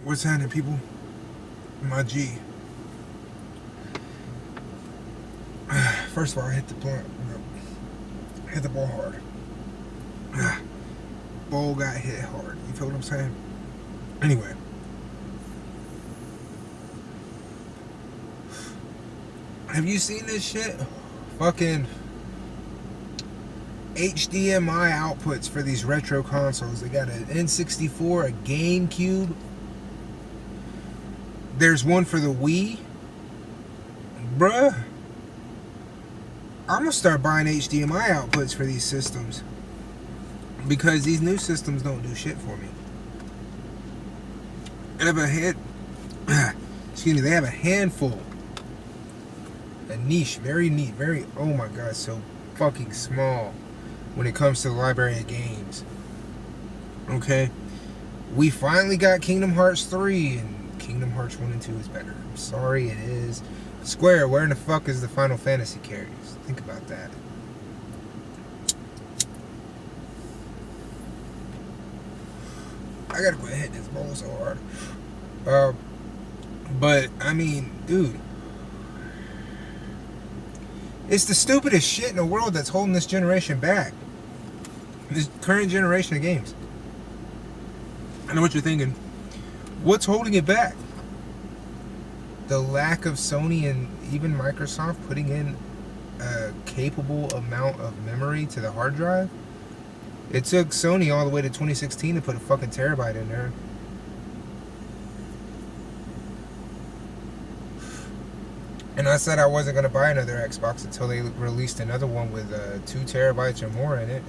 What's happening, people? My G. First of all, I hit the ball hard. Ball got hit hard. You feel what I'm saying? Anyway, have you seen this shit? Fucking HDMI outputs for these retro consoles. They got an N64, a GameCube. There's one for the Wii. Bruh. I'm gonna start buying HDMI outputs for these systems, because these new systems don't do shit for me. They have a handful. A niche, very neat, very, oh my god, so fucking small when it comes to the library of games. Okay? We finally got Kingdom Hearts 3, and Kingdom Hearts 1 and 2 is better. I'm sorry, it is. Square, where in the fuck is the Final Fantasy characters? Think about that. I gotta quit hitting this ball so hard. But, I mean, dude. It's the stupidest shit in the world that's holding this generation back. This current generation of games. I know what you're thinking. What's holding it back? The lack of Sony and even Microsoft putting in a capable amount of memory to the hard drive? It took Sony all the way to 2016 to put a fucking terabyte in there. And I said I wasn't going to buy another Xbox until they released another one with 2 terabytes or more in it.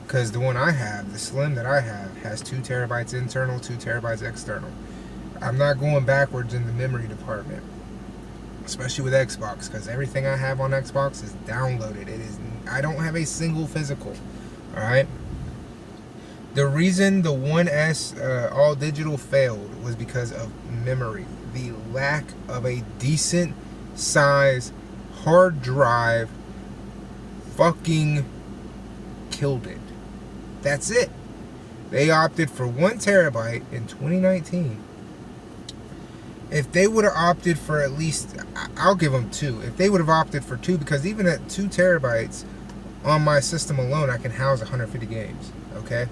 Because the one I have, the Slim that I have, has 2 terabytes internal, 2 terabytes external. I'm not going backwards in the memory department, especially with Xbox, because everything I have on Xbox is downloaded. I don't have a single physical. Alright? The reason the 1S all digital failed was because of memory. The lack of a decent size hard drive fucking killed it. That's it. They opted for 1 terabyte in 2019. If they would have opted for at least, I'll give them 2. If they would have opted for 2, because even at 2 terabytes on my system alone, I can house 150 games. Okay?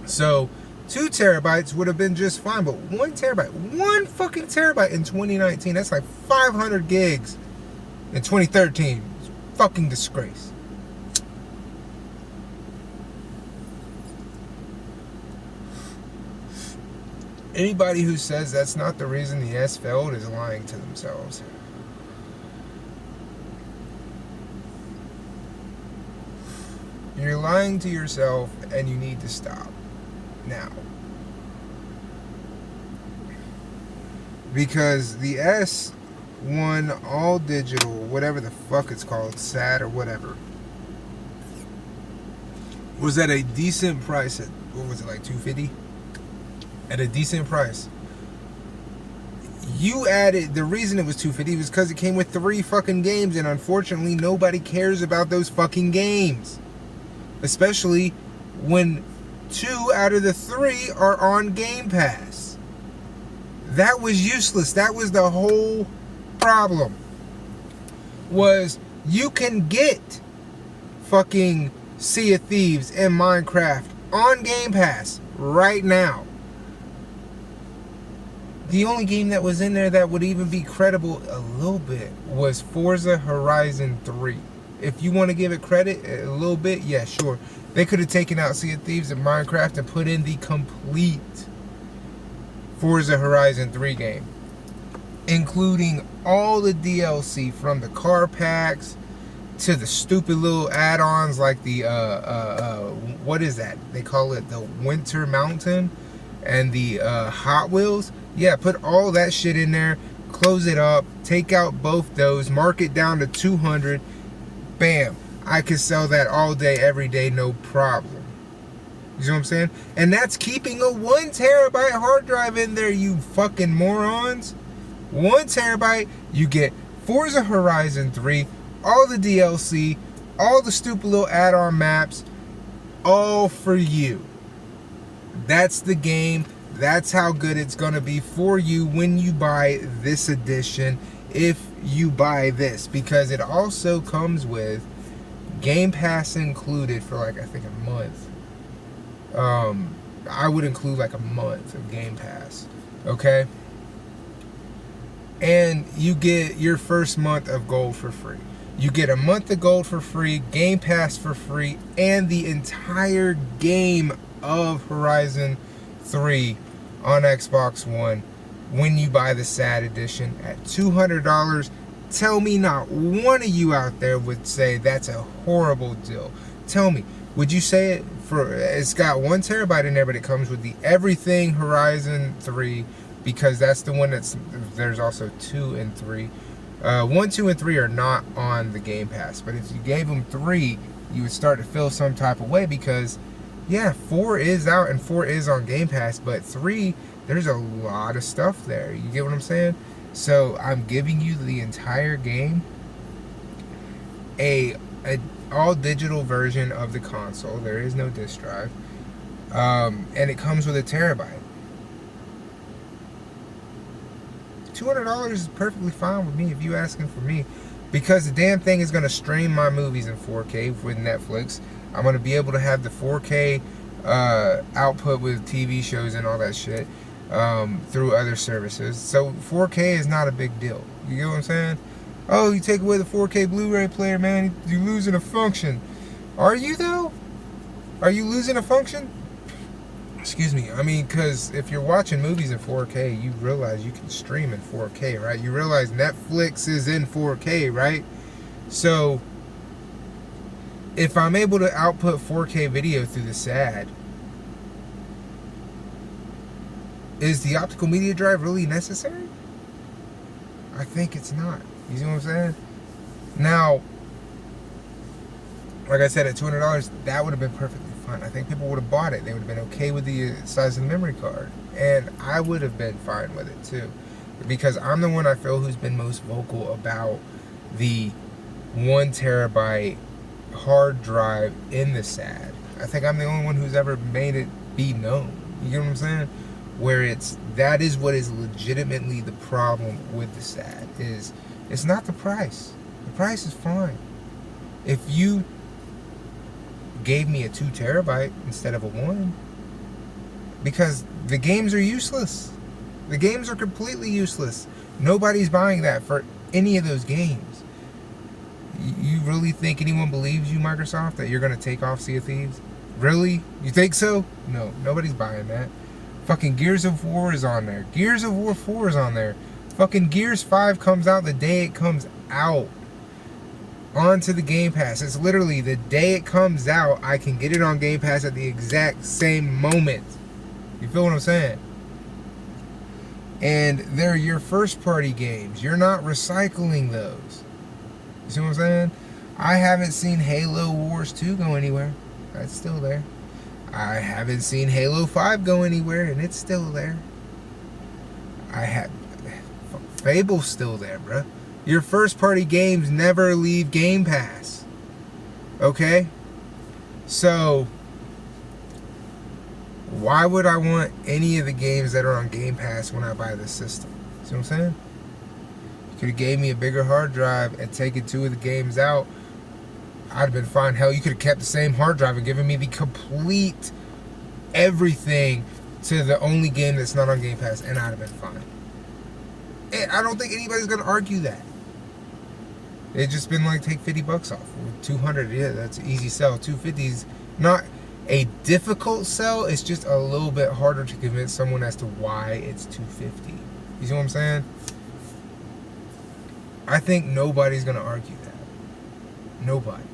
So 2 terabytes would have been just fine, but 1 terabyte, 1 fucking terabyte in 2019, that's like 500 gigs in 2013. It's a fucking disgrace. Anybody who says that's not the reason the S failed is lying to themselves. You're lying to yourself, and you need to stop. Now. Because the S1 all digital, whatever the fuck it's called, SAT or whatever, was at a decent price at, what was it, like $250? At a decent price. You added, the reason it was $250 was because it came with 3 fucking games, and unfortunately nobody cares about those fucking games. Especially when 2 out of the 3 are on Game Pass. That was useless. That was the whole problem. Was you can get fucking Sea of Thieves and Minecraft on Game Pass right now. The only game that was in there that would even be credible a little bit was Forza Horizon 3. If you want to give it credit a little bit, yeah, sure. They could have taken out Sea of Thieves and Minecraft and put in the complete Forza Horizon 3 game, including all the DLC, from the car packs to the stupid little add-ons like the what is that? They call it the Winter Mountain and the Hot Wheels. Yeah, put all that shit in there, close it up, take out both those, mark it down to 200. Bam, I could sell that all day, every day, no problem. You see what I'm saying? And that's keeping a 1 terabyte hard drive in there, you fucking morons. 1 terabyte, you get Forza Horizon 3, all the DLC, all the stupid little add-on maps, all for you. That's the game. That's how good it's going to be for you when you buy this edition, if you buy this, because it also comes with Game Pass included for like, I think, a month. I would include like a month of Game Pass, okay? And you get your first month of gold for free. You get a month of gold for free, Game Pass for free, and the entire game of Horizon 3 on Xbox One when you buy the SAD edition at $200. Tell me not one of you out there would say that's a horrible deal. Tell me, would you say it for, it's got 1 terabyte in there, but it comes with the everything Horizon 3, because that's the one that's, there's also 2 and 3. 1, 2, and 3 are not on the Game Pass, but if you gave them 3, you would start to feel some type of way, because yeah, 4 is out and 4 is on Game Pass, but 3, there's a lot of stuff there. You get what I'm saying? So I'm giving you the entire game, a all digital version of the console. There is no disc drive, and it comes with a terabyte. $200 is perfectly fine with me if you asking for me, because the damn thing is going to stream my movies in 4K with Netflix. I'm going to be able to have the 4K output with TV shows and all that shit through other services. So 4K is not a big deal. You get what I'm saying? Oh, you take away the 4K Blu-ray player, man, you're losing a function. Are you, though? Are you losing a function? Excuse me. I mean, because if you're watching movies in 4K, you realize you can stream in 4K, right? You realize Netflix is in 4K, right? So if I'm able to output 4K video through the SAD, is the optical media drive really necessary? I think it's not. You see what I'm saying? Now, like I said, at $200, that would have been perfectly fine. I think people would have bought it. They would have been okay with the size of the memory card. And I would have been fine with it too. Because I'm the one, I feel, who's been most vocal about the 1 terabyte hard drive in the SAD. I think I'm the only one who's ever made it be known. You get what I'm saying? Where that is what is legitimately the problem with the SAD, is it's not the price. The price is fine. If you gave me a 2 terabyte instead of a 1, because the games are useless. The games are completely useless. Nobody's buying that for any of those games. You really think anyone believes you, Microsoft, that you're going to take off Sea of Thieves? Really? You think so? No, nobody's buying that. Fucking Gears of War is on there. Gears of War 4 is on there. Fucking Gears 5 comes out the day it comes out onto the Game Pass. It's literally the day it comes out, I can get it on Game Pass at the exact same moment. You feel what I'm saying? And they're your first party games. You're not recycling those. You see what I'm saying? I haven't seen Halo Wars 2 go anywhere. That's still there. I haven't seen Halo 5 go anywhere, and it's still there. Fable's still there, bruh. Your first party games never leave Game Pass. Okay? So, why would I want any of the games that are on Game Pass when I buy this system? See what I'm saying? You could have gave me a bigger hard drive and taken 2 of the games out. I'd have been fine. Hell, you could have kept the same hard drive and given me the complete everything to the only game that's not on Game Pass, and I'd have been fine. And I don't think anybody's going to argue that. It's just been like, take $50 off. 200, yeah, that's an easy sell. 250 is not a difficult sell. It's just a little bit harder to convince someone as to why it's 250. You see what I'm saying? I think nobody's going to argue that. Nobody.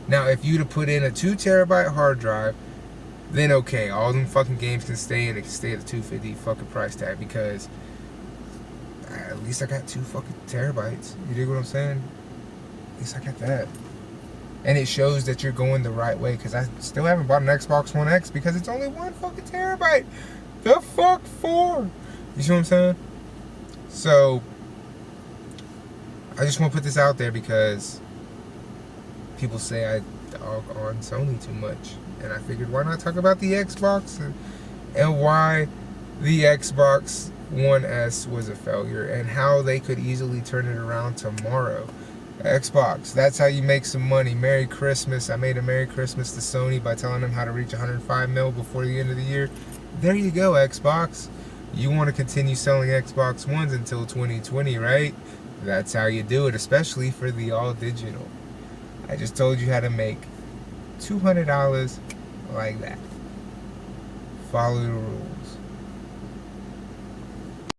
Now, if you'd have put in a 2 terabyte hard drive, then okay, all them fucking games can stay and it can stay at the 250 fucking price tag, because at least I got 2 fucking terabytes. You dig what I'm saying? At least I got that. And it shows that you're going the right way, because I still haven't bought an Xbox One X because it's only 1 fucking terabyte. The fuck for? You see what I'm saying? So, I just want to put this out there because people say I dog on Sony too much. And I figured, why not talk about the Xbox and why the Xbox One S was a failure and how they could easily turn it around tomorrow. Xbox, that's how you make some money. Merry Christmas. I made a Merry Christmas to Sony by telling them how to reach 105 mil before the end of the year. There you go, Xbox. You want to continue selling Xbox Ones until 2020, right? That's how you do it, especially for the all digital. I just told you how to make $200 like that. Follow the rules.